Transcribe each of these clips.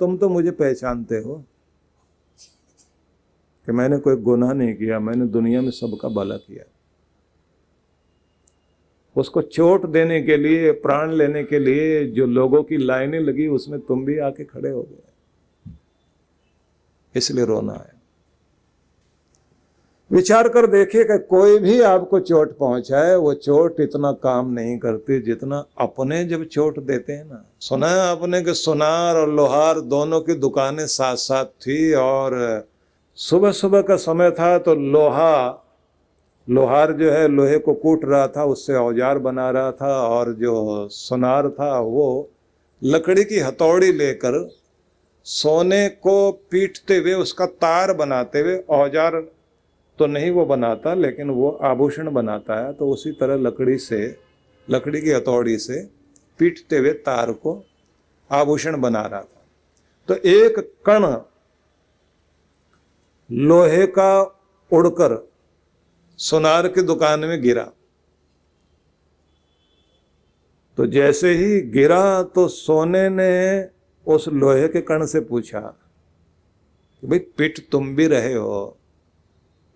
तुम तो मुझे पहचानते हो कि मैंने कोई गुनाह नहीं किया, मैंने दुनिया में सबका भला किया। उसको चोट देने के लिए, प्राण लेने के लिए जो लोगों की लाइनें लगी, उसमें तुम भी आके खड़े हो गए, इसलिए रोना है। विचार कर देखिए कि कोई भी आपको चोट पहुंचाए, वो चोट इतना काम नहीं करती जितना अपने जब चोट देते हैं ना। सुना है आपने कि सुनार और लोहार दोनों की दुकानें साथ साथ थी, और सुबह सुबह का समय था तो लोहार जो है लोहे को कूट रहा था, उससे औजार बना रहा था, और जो सुनार था वो लकड़ी की हथौड़ी लेकर सोने को पीटते हुए, उसका तार बनाते हुए, औजार तो नहीं वो बनाता लेकिन वो आभूषण बनाता है, तो उसी तरह लकड़ी की हथौड़ी से पीटते हुए तार को आभूषण बना रहा था। तो एक कण लोहे का उड़कर सुनार की दुकान में गिरा। तो जैसे ही गिरा तो सोने ने उस लोहे के कण से पूछा कि भाई पिट तुम भी रहे हो,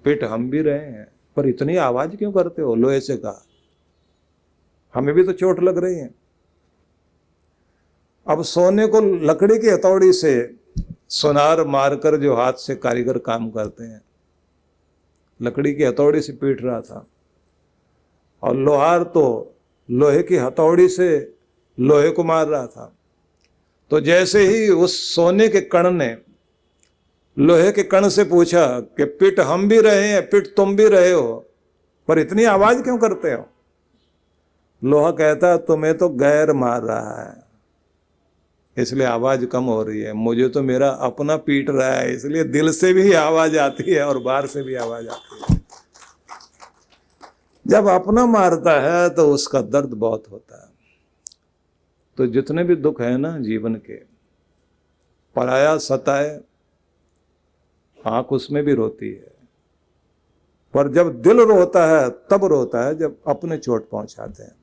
पिट हम भी रहे हैं, पर इतनी आवाज क्यों करते हो? लोहे से कहा, हमें भी तो चोट लग रही है। अब सोने को लकड़ी की हथौड़ी से सुनार मारकर, जो हाथ से कारीगर काम करते हैं, लकड़ी की हथौड़ी से पीट रहा था, और लोहार तो लोहे की हथौड़ी से लोहे को मार रहा था। तो जैसे ही उस सोने के कण ने लोहे के कण से पूछा कि पिट हम भी रहे हैं, पिट तुम भी रहे हो, पर इतनी आवाज क्यों करते हो? लोहा कहता तुम्हें तो गैर मार रहा है, इसलिए आवाज कम हो रही है। मुझे तो मेरा अपना पीट रहा है, इसलिए दिल से भी आवाज आती है और बाहर से भी आवाज आती है। जब अपना मारता है तो उसका दर्द बहुत होता है। तो जितने भी दुख है ना जीवन के, पराया सताए, आंख उसमें भी रोती है, पर जब दिल रोता है तब रोता है जब अपने चोट पहुंचाते हैं।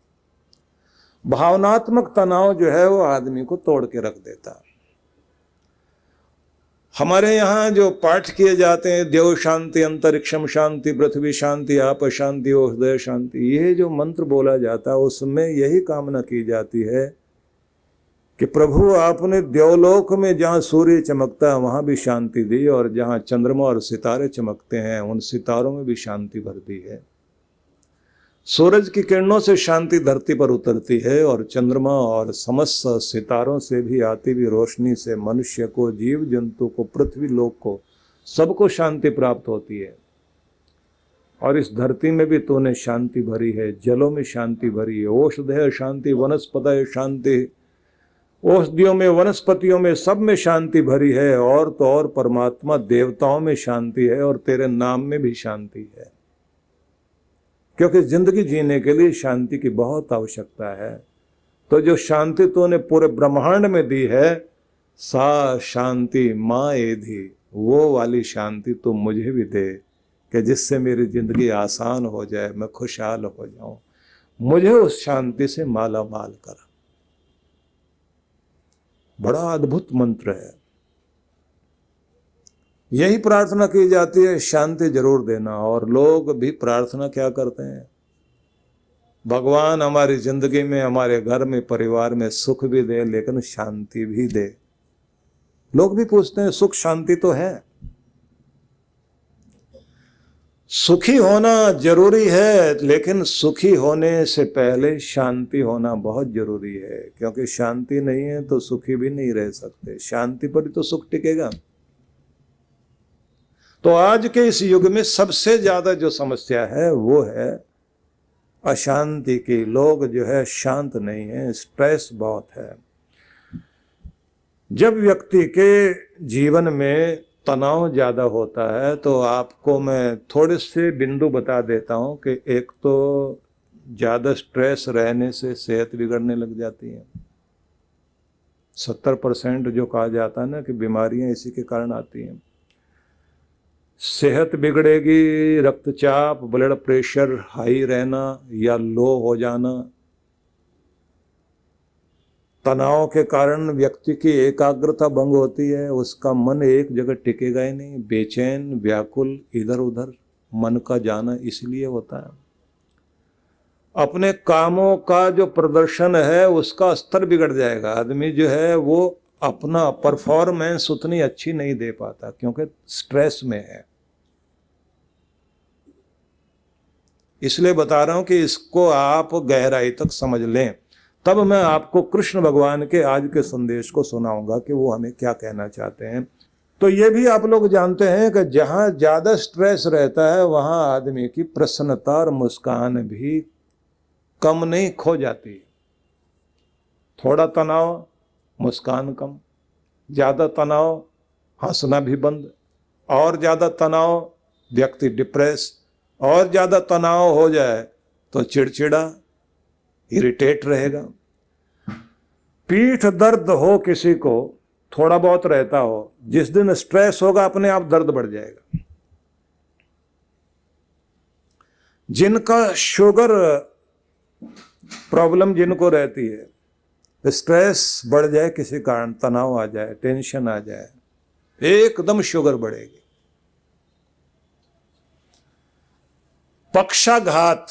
भावनात्मक तनाव जो है वो आदमी को तोड़ के रख देता है। हमारे यहाँ जो पाठ किए जाते हैं, देव शांति, अंतरिक्षम शांति, पृथ्वी शांति, आप शांति, औषधय शांति, ये जो मंत्र बोला जाता है उसमें यही कामना की जाती है कि प्रभु आपने देवलोक में जहाँ सूर्य चमकता है वहाँ भी शांति दी, और जहाँ चंद्रमा और सितारे चमकते हैं उन सितारों में भी शांति भर दी है। सूरज की किरणों से शांति धरती पर उतरती है, और चंद्रमा और समस्त सितारों से भी आती हुई रोशनी से मनुष्य को, जीव जंतु को, पृथ्वी लोक को, सबको शांति प्राप्त होती है। और इस धरती में भी तूने शांति भरी है, जलों में शांति भरी है, औषधय शांति, वनस्पतय शांति, औषधियों में, वनस्पतियों में, सब में शांति भरी है। और तो और परमात्मा देवताओं में शांति है, और तेरे नाम में भी शांति है, क्योंकि जिंदगी जीने के लिए शांति की बहुत आवश्यकता है। तो जो शांति तूने पूरे ब्रह्मांड में दी है, सा शांति माँ एधी, वो वाली शांति तू मुझे भी दे कि जिससे मेरी जिंदगी आसान हो जाए, मैं खुशहाल हो जाऊं। मुझे उस शांति से माला माल कर। बड़ा अद्भुत मंत्र है। यही प्रार्थना की जाती है, शांति जरूर देना। और लोग भी प्रार्थना क्या करते हैं, भगवान हमारी जिंदगी में, हमारे घर में, परिवार में सुख भी दे लेकिन शांति भी दे। लोग भी पूछते हैं सुख शांति तो है, सुखी होना जरूरी है, लेकिन सुखी होने से पहले शांति होना बहुत जरूरी है, क्योंकि शांति नहीं है तो सुखी भी नहीं रह सकते। शांति पर ही तो सुख टिकेगा। तो आज के इस युग में सबसे ज्यादा जो समस्या है वो है अशांति की। लोग जो है शांत नहीं है, स्ट्रेस बहुत है। जब व्यक्ति के जीवन में तनाव ज्यादा होता है तो आपको मैं थोड़े से बिंदु बता देता हूं कि एक तो ज्यादा स्ट्रेस रहने से सेहत बिगड़ने लग जाती है। 70% जो कहा जाता है ना कि बीमारियां इसी के कारण आती हैं। सेहत बिगड़ेगी, रक्तचाप, ब्लड प्रेशर हाई रहना या लो हो जाना, तनाव के कारण व्यक्ति की एकाग्रता भंग होती है, उसका मन एक जगह टिकेगा ही नहीं, बेचैन व्याकुल इधर उधर मन का जाना इसलिए होता है। अपने कामों का जो प्रदर्शन है उसका स्तर बिगड़ जाएगा। आदमी जो है वो अपना परफॉर्मेंस उतनी अच्छी नहीं दे पाता क्योंकि स्ट्रेस में है। इसलिए बता रहा हूं कि इसको आप गहराई तक समझ लें, तब मैं आपको कृष्ण भगवान के आज के संदेश को सुनाऊंगा कि वो हमें क्या कहना चाहते हैं। तो ये भी आप लोग जानते हैं कि जहां ज्यादा स्ट्रेस रहता है वहां आदमी की प्रसन्नता और मुस्कान भी कम नहीं, खो जाती है। थोड़ा तनाव मुस्कान कम, ज्यादा तनाव हंसना भी बंद, और ज्यादा तनाव व्यक्ति डिप्रेस, और ज्यादा तनाव हो जाए तो चिड़चिड़ा इरिटेट रहेगा। पीठ दर्द हो किसी को, थोड़ा बहुत रहता हो, जिस दिन स्ट्रेस होगा अपने आप दर्द बढ़ जाएगा। जिनका शुगर प्रॉब्लम जिनको रहती है, स्ट्रेस बढ़ जाए किसी कारण, तनाव आ जाए, टेंशन आ जाए, एकदम शुगर बढ़ेगी। पक्षाघात,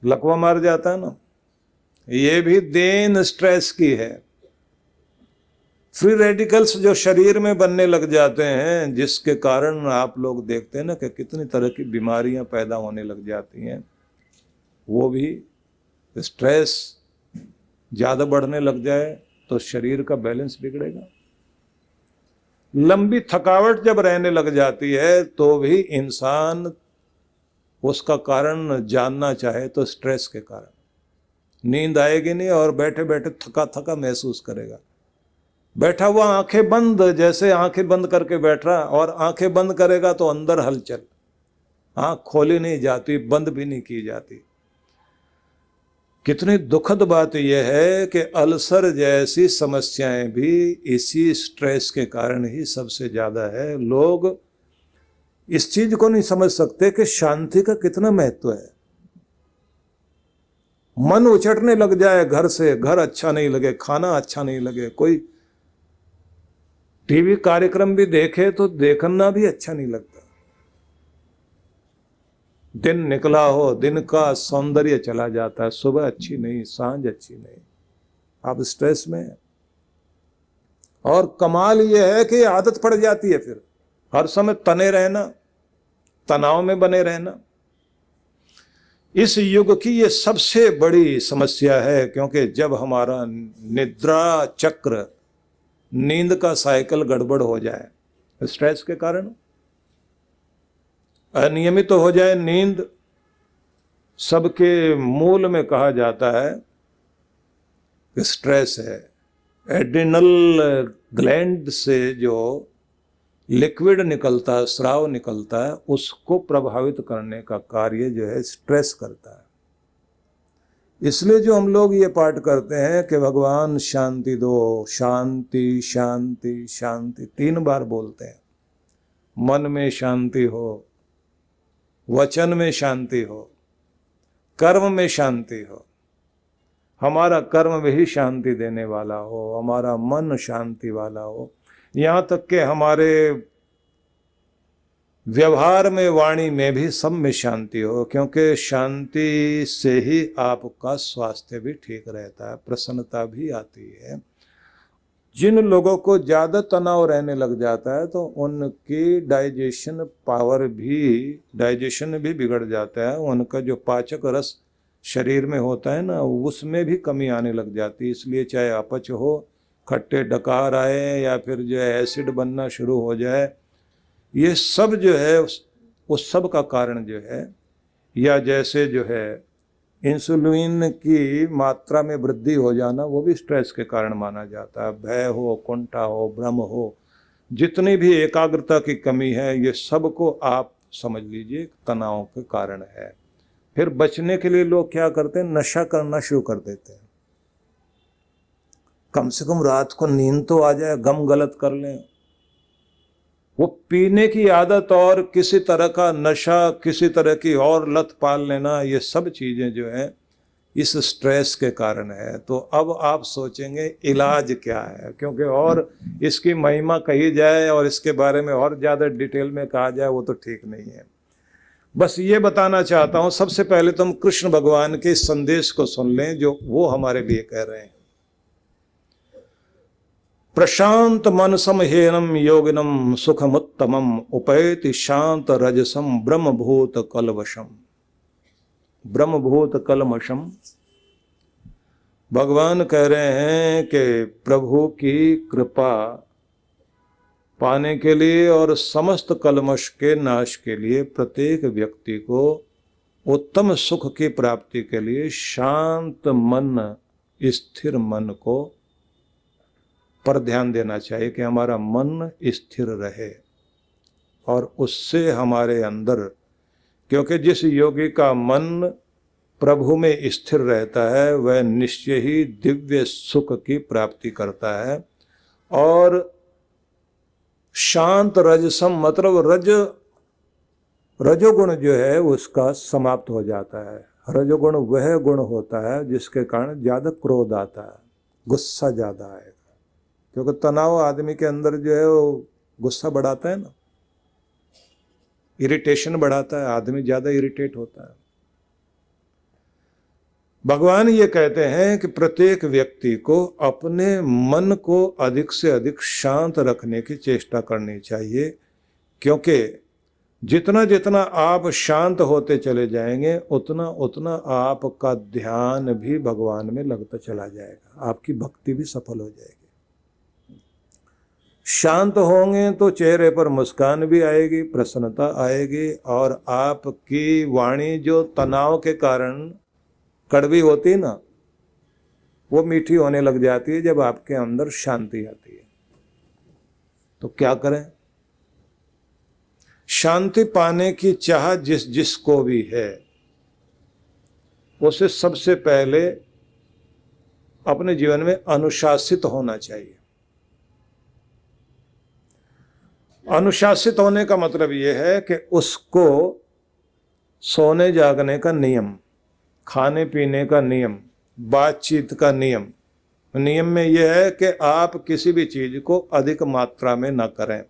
लकवा मार जाता है ना, ये भी देन स्ट्रेस की है। फ्री रेडिकल्स जो शरीर में बनने लग जाते हैं, जिसके कारण आप लोग देखते हैं ना कि कितनी तरह की बीमारियां पैदा होने लग जाती हैं, वो भी स्ट्रेस ज्यादा बढ़ने लग जाए तो शरीर का बैलेंस बिगड़ेगा। लंबी थकावट जब रहने लग जाती है तो भी इंसान उसका कारण जानना चाहे तो स्ट्रेस के कारण नींद आएगी नहीं और बैठे बैठे थका थका महसूस करेगा। बैठा हुआ आंखें बंद, जैसे आंखें बंद करके बैठ रहा, और आंखें बंद करेगा तो अंदर हलचल, आंख खोली नहीं जाती, बंद भी नहीं की जाती। कितनी दुखद बात यह है कि अल्सर जैसी समस्याएं भी इसी स्ट्रेस के कारण ही सबसे ज्यादा है। लोग इस चीज को नहीं समझ सकते कि शांति का कितना महत्व है। मन उचटने लग जाए घर से, घर अच्छा नहीं लगे, खाना अच्छा नहीं लगे, कोई टीवी कार्यक्रम भी देखे तो देखना भी अच्छा नहीं लगता। दिन निकला हो, दिन का सौंदर्य चला जाता है, सुबह अच्छी नहीं, सांझ अच्छी नहीं, आप स्ट्रेस में है। और कमाल यह है कि आदत पड़ जाती है फिर हर समय तने रहना, तनाव में बने रहना। इस युग की ये सबसे बड़ी समस्या है, क्योंकि जब हमारा निद्रा चक्र, नींद का साइकिल गड़बड़ हो जाए स्ट्रेस के कारण, अनियमित तो हो जाए नींद, सबके मूल में कहा जाता है कि स्ट्रेस है। एड्रिनल ग्लैंड से जो लिक्विड निकलता है, स्राव निकलता है, उसको प्रभावित करने का कार्य जो है स्ट्रेस करता है। इसलिए जो हम लोग ये पाठ करते हैं कि भगवान शांति दो, शांति शांति शांति 3 बार बोलते हैं। मन में शांति हो, वचन में शांति हो, कर्म में शांति हो। हमारा कर्म भी शांति देने वाला हो, हमारा मन शांति वाला हो, यहाँ तक कि हमारे व्यवहार में, वाणी में भी सब में शांति हो, क्योंकि शांति से ही आपका स्वास्थ्य भी ठीक रहता है, प्रसन्नता भी आती है। जिन लोगों को ज़्यादा तनाव रहने लग जाता है तो उनकी डाइजेशन पावर भी, डाइजेशन भी बिगड़ जाता है, उनका जो पाचक रस शरीर में होता है ना, उसमें भी कमी आने लग जाती है। इसलिए चाहे अपच हो, खट्टे डकार आए, या फिर जो है एसिड बनना शुरू हो जाए, ये सब जो है उस सब का कारण जो है, या जैसे जो है इंसुलिन की मात्रा में वृद्धि हो जाना, वो भी स्ट्रेस के कारण माना जाता है। भय हो, कुंठा हो, भ्रम हो, जितनी भी एकाग्रता की कमी है, ये सब को आप समझ लीजिए तनाव के कारण है। फिर बचने के लिए लोग क्या करते हैं, नशा करना शुरू कर देते हैं। कम से कम रात को नींद तो आ जाए, गम गलत कर लें। वो पीने की आदत और किसी तरह का नशा, किसी तरह की और लत पाल लेना, ये सब चीजें जो है इस स्ट्रेस के कारण है। तो अब आप सोचेंगे इलाज क्या है, क्योंकि और इसकी महिमा कही जाए और इसके बारे में और ज़्यादा डिटेल में कहा जाए वो तो ठीक नहीं है। बस ये बताना चाहता हूँ, सबसे पहले तुम कृष्ण भगवान के संदेश को सुन लें जो वो हमारे लिए कह रहे हैं। प्रशांत मनसम हेनम योगिनम सुखमुत्तमम उपैति शांत रजसम ब्रह्मभूत कलवशम। ब्रह्मभूत कलमशम, भगवान कह रहे हैं कि प्रभु की कृपा पाने के लिए और समस्त कलमश के नाश के लिए प्रत्येक व्यक्ति को उत्तम सुख की प्राप्ति के लिए शांत मन, स्थिर मन को पर ध्यान देना चाहिए कि हमारा मन स्थिर रहे और उससे हमारे अंदर, क्योंकि जिस योगी का मन प्रभु में स्थिर रहता है वह निश्चय ही दिव्य सुख की प्राप्ति करता है। और शांत रजसम मतलब रजोगुण जो है उसका समाप्त हो जाता है। रजोगुण वह गुण होता है जिसके कारण ज़्यादा क्रोध आता है, गुस्सा ज़्यादा आएगा, क्योंकि तनाव आदमी के अंदर जो है वो गुस्सा बढ़ाता है ना, इरिटेशन बढ़ाता है, आदमी ज़्यादा इरिटेट होता है। भगवान ये कहते हैं कि प्रत्येक व्यक्ति को अपने मन को अधिक से अधिक शांत रखने की चेष्टा करनी चाहिए, क्योंकि जितना जितना आप शांत होते चले जाएंगे उतना उतना आपका ध्यान भी भगवान में लगता चला जाएगा, आपकी भक्ति भी सफल हो जाएगी। शांत होंगे तो चेहरे पर मुस्कान भी आएगी, प्रसन्नता आएगी, और आपकी वाणी जो तनाव के कारण कड़वी होती ना वो मीठी होने लग जाती है जब आपके अंदर शांति आती है। तो क्या करें? शांति पाने की चाह जिस जिसको भी है उसे सबसे पहले अपने जीवन में अनुशासित होना चाहिए। अनुशासित होने का मतलब यह है कि उसको सोने जागने का नियम, खाने पीने का नियम, बातचीत का नियम में यह है कि आप किसी भी चीज को अधिक मात्रा में न करें।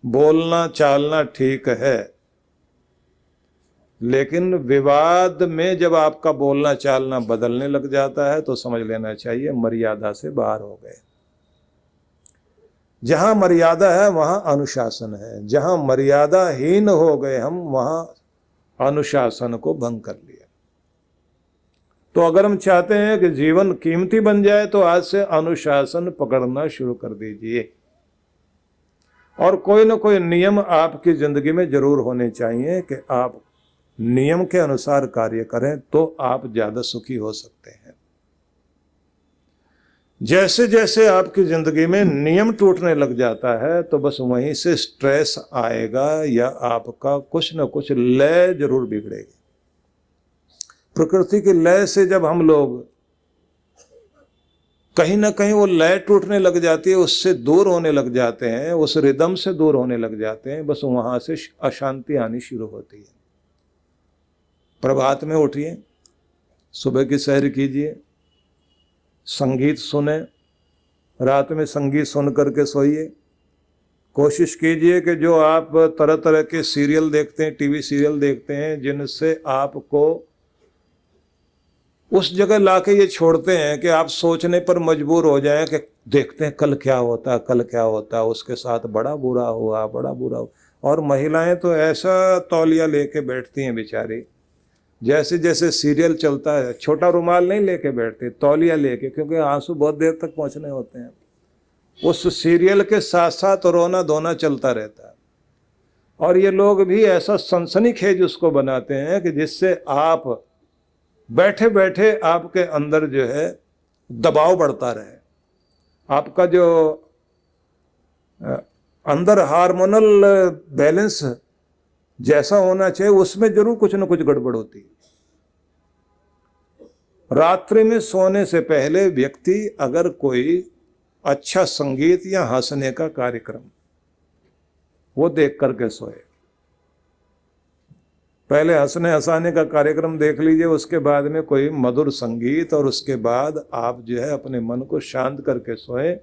बोलना चालना ठीक है, लेकिन विवाद में जब आपका बोलना चालना बदलने लग जाता है तो समझ लेना चाहिए मर्यादा से बाहर हो गए। जहां मर्यादा है वहां अनुशासन है, जहां मर्यादाहीन हो गए हम वहां अनुशासन को भंग कर लिया। तो अगर हम चाहते हैं कि जीवन कीमती बन जाए तो आज से अनुशासन पकड़ना शुरू कर दीजिए, और कोई ना कोई नियम आपकी जिंदगी में जरूर होने चाहिए कि आप नियम के अनुसार कार्य करें तो आप ज्यादा सुखी हो सकते हैं। जैसे जैसे आपकी जिंदगी में नियम टूटने लग जाता है तो बस वहीं से स्ट्रेस आएगा या आपका कुछ न कुछ लय जरूर बिगड़ेगी। प्रकृति की लय से जब हम लोग कहीं ना कहीं वो लय टूटने लग जाती है, उससे दूर होने लग जाते हैं, उस रिदम से दूर होने लग जाते हैं, बस वहां से अशांति आनी शुरू होती है। प्रभात में उठिए, सुबह की सैर कीजिए, संगीत सुने, रात में संगीत सुन करके सोइए। कोशिश कीजिए कि जो आप तरह तरह के सीरियल देखते हैं, टीवी सीरियल देखते हैं, जिनसे आपको उस जगह लाके ये छोड़ते हैं कि आप सोचने पर मजबूर हो जाएं कि देखते हैं कल क्या होता, कल क्या होता, उसके साथ बड़ा बुरा हुआ, बड़ा बुरा हुआ। और महिलाएं तो ऐसा तौलिया लेके बैठती हैं बेचारी, जैसे जैसे सीरियल चलता है छोटा रुमाल नहीं लेके बैठते, तौलिया लेके, क्योंकि आंसू बहुत देर तक पहुंचने होते हैं। उस सीरियल के साथ साथ रोना धोना चलता रहता है। और ये लोग भी ऐसा सनसनीखेज उसको बनाते हैं कि जिससे आप बैठे बैठे आपके अंदर जो है दबाव बढ़ता रहे, आपका जो अंदर हार्मोनल बैलेंस जैसा होना चाहिए उसमें जरूर कुछ न कुछ गड़बड़ होती है। रात्रि में सोने से पहले व्यक्ति अगर कोई अच्छा संगीत या हंसने का कार्यक्रम वो देख करके सोए, पहले हंसने हंसाने का कार्यक्रम देख लीजिए, उसके बाद में कोई मधुर संगीत, और उसके बाद आप जो है अपने मन को शांत करके सोए।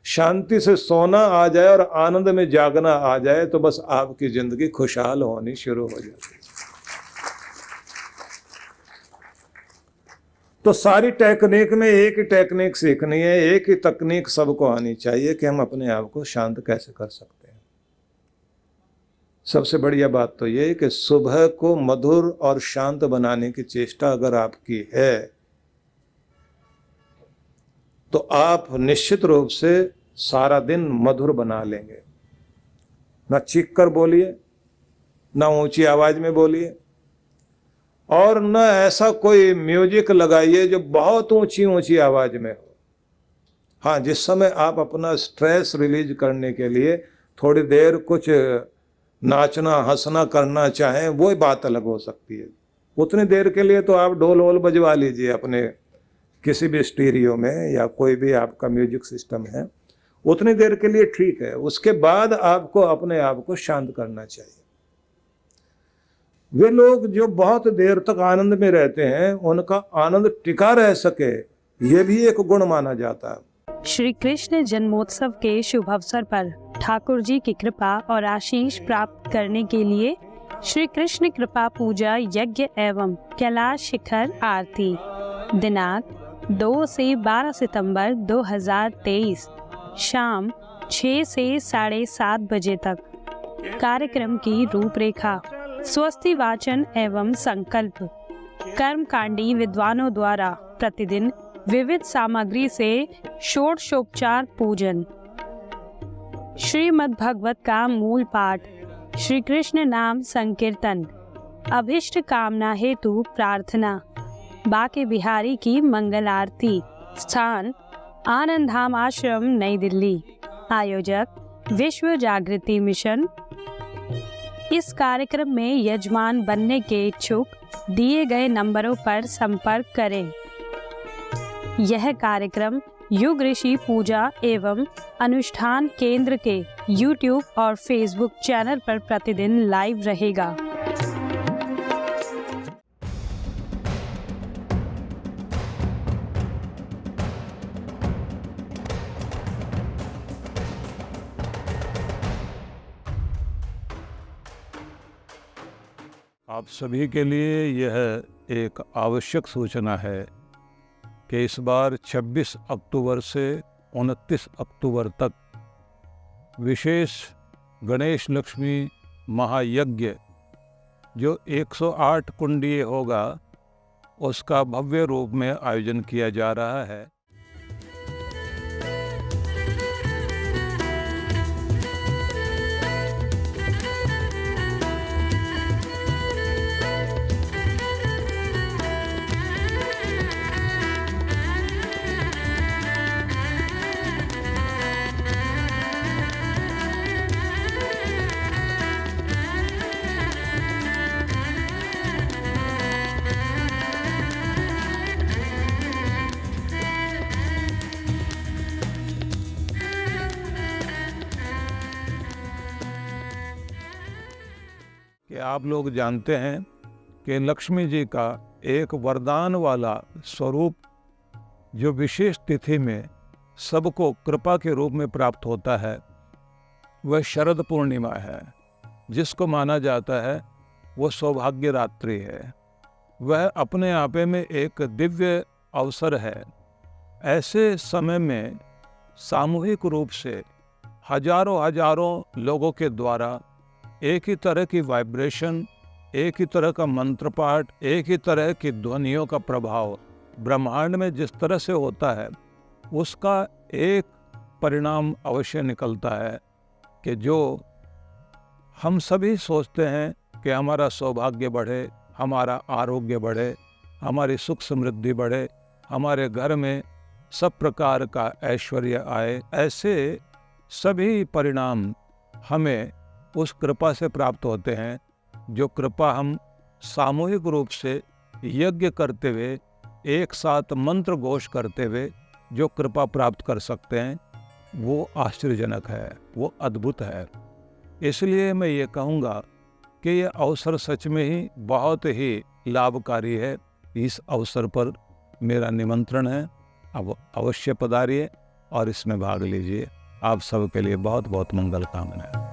शांति से सोना आ जाए और आनंद में जागना आ जाए तो बस आपकी जिंदगी खुशहाल होनी शुरू हो जाती है। तो सारी टेक्निक में एक ही टेक्निक सीखनी है, एक ही तकनीक सबको आनी चाहिए कि हम अपने आप को शांत कैसे कर सकते हैं। सबसे बढ़िया बात तो ये है कि सुबह को मधुर और शांत बनाने की चेष्टा अगर आपकी है तो आप निश्चित रूप से सारा दिन मधुर बना लेंगे। ना चीख कर बोलिए, ना ऊंची आवाज में बोलिए, और न ऐसा कोई म्यूजिक लगाइए जो बहुत ऊंची ऊंची आवाज में हो। हाँ, जिस समय आप अपना स्ट्रेस रिलीज करने के लिए थोड़ी देर कुछ नाचना हंसना करना चाहें, वो बात अलग हो सकती है। उतनी देर के लिए तो आप ढोल वोल बजवा लीजिए अपने किसी भी स्टीरियो में या कोई भी आपका म्यूजिक सिस्टम है, उतनी देर के लिए ठीक है। उसके बाद आपको अपने आप को शांत करना चाहिए। वे लोग जो बहुत देर तक आनंद में रहते हैं, उनका आनंद टिका रह सके, ये भी एक गुण माना जाता है। श्री कृष्ण जन्मोत्सव के शुभ अवसर पर ठाकुर जी की कृपा और आशीष प्राप्त करने के लिए श्री कृष्ण कृपा पूजा यज्ञ एवं कैलाश शिखर आरती दिनांक 2 से 12 सितंबर 2023 शाम 6 से 7:30 बजे तक। कार्यक्रम की रूपरेखा: स्वस्ति वाचन एवं संकल्प, कर्मकांडी विद्वानों द्वारा प्रतिदिन विविध सामग्री से षोडशोपचार पूजन, श्रीमद् भागवत का मूल पाठ, श्री कृष्ण नाम संकीर्तन, अभिष्ट कामना हेतु प्रार्थना, बाके बिहारी की मंगल आरती। स्थान: आनंद धाम आश्रम, नई दिल्ली। आयोजक: विश्व जागृति मिशन। इस कार्यक्रम में यजमान बनने के इच्छुक दिए गए नंबरों पर संपर्क करें। यह कार्यक्रम युग ऋषि पूजा एवं अनुष्ठान केंद्र के YouTube और Facebook चैनल पर प्रतिदिन लाइव रहेगा। आप सभी के लिए यह एक आवश्यक सूचना है कि इस बार 26 अक्टूबर से 29 अक्टूबर तक विशेष गणेश लक्ष्मी महायज्ञ जो 108 कुंडीय होगा, उसका भव्य रूप में आयोजन किया जा रहा है। कि आप लोग जानते हैं कि लक्ष्मी जी का एक वरदान वाला स्वरूप जो विशेष तिथि में सबको कृपा के रूप में प्राप्त होता है, वह शरद पूर्णिमा है, जिसको माना जाता है वो सौभाग्य रात्रि है। वह अपने आप में एक दिव्य अवसर है। ऐसे समय में सामूहिक रूप से हजारों लोगों के द्वारा एक ही तरह की वाइब्रेशन, एक ही तरह का मंत्र पाठ, एक ही तरह की ध्वनियों का प्रभाव ब्रह्मांड में जिस तरह से होता है, उसका एक परिणाम अवश्य निकलता है कि जो हम सभी सोचते हैं कि हमारा सौभाग्य बढ़े, हमारा आरोग्य बढ़े, हमारी सुख समृद्धि बढ़े, हमारे घर में सब प्रकार का ऐश्वर्य आए, ऐसे सभी परिणाम हमें उस कृपा से प्राप्त होते हैं। जो कृपा हम सामूहिक रूप से यज्ञ करते हुए, एक साथ मंत्र घोष करते हुए जो कृपा प्राप्त कर सकते हैं, वो आश्चर्यजनक है, वो अद्भुत है। इसलिए मैं ये कहूँगा कि ये अवसर सच में ही बहुत ही लाभकारी है। इस अवसर पर मेरा निमंत्रण है, अब अवश्य पधारिए और इसमें भाग लीजिए। आप सबके लिए बहुत बहुत मंगल कामनाएं।